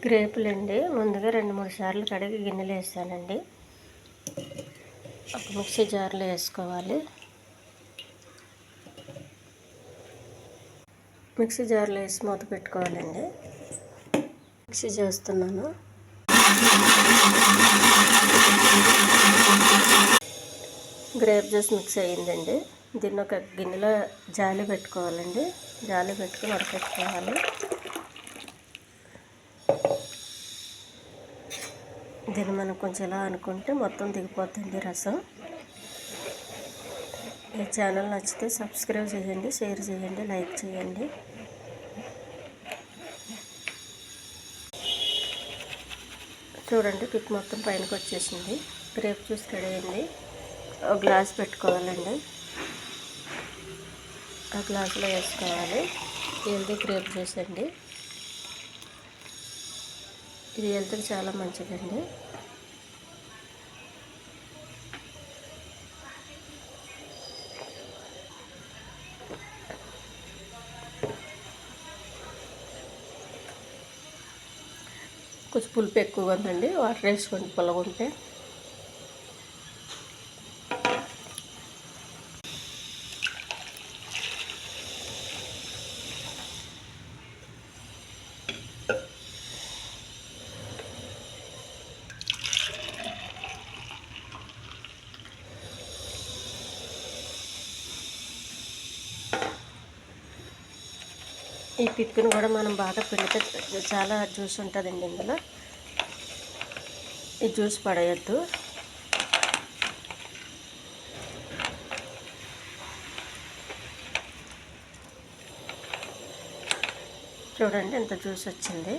గ్రేపులండి ముందుగా 2-3 సార్లు కడిగి గిన్నెలో వేసానండి. ఒక మిక్సీ జార్లో వేసుకోవాలి. మిక్సీ జార్లో వేసి మూత పెట్టుకోవాలండి. మిక్సీ చేస్తున్నాను. గ్రేప్ జ్యూస్ మిక్స్ అయ్యిందండి. దీన్ని ఒక గిన్నెలో జాలి పెట్టుకోవాలండి. జాలి పెట్టుకుని ఉడకెట్టుకోవాలి. దీన్ని మనం కొంచెం ఇలా అనుకుంటే మొత్తం దిగిపోతుంది రసం. ఈ ఛానల్ నచ్చితే సబ్స్క్రైబ్ చేయండి, షేర్ చేయండి, లైక్ చేయండి. చూడండి పిక్ మొత్తం పైనకి వచ్చేసింది. గ్రేప్ జ్యూస్ రెడీ అయింది. ఒక గ్లాస్ పెట్టుకోవాలండి. ఆ గ్లాసులో వేసుకోవాలి. హెల్తీ గ్రేప్ జ్యూస్ అండి. ఇది హెల్త్కి చాలా మంచిదండి. కొంచెం పులుపు ఎక్కువగా ఉందండి. వాటర్ వేసుకోండి పుల్లగా ఉంటే. ఈ పిప్పుని కూడా మనం బాగా పిండితే చాలా జ్యూస్ ఉంటుందండి ఇందులో. ఈ జ్యూస్ పడేయద్దు. చూడండి ఎంత జ్యూస్ వచ్చింది.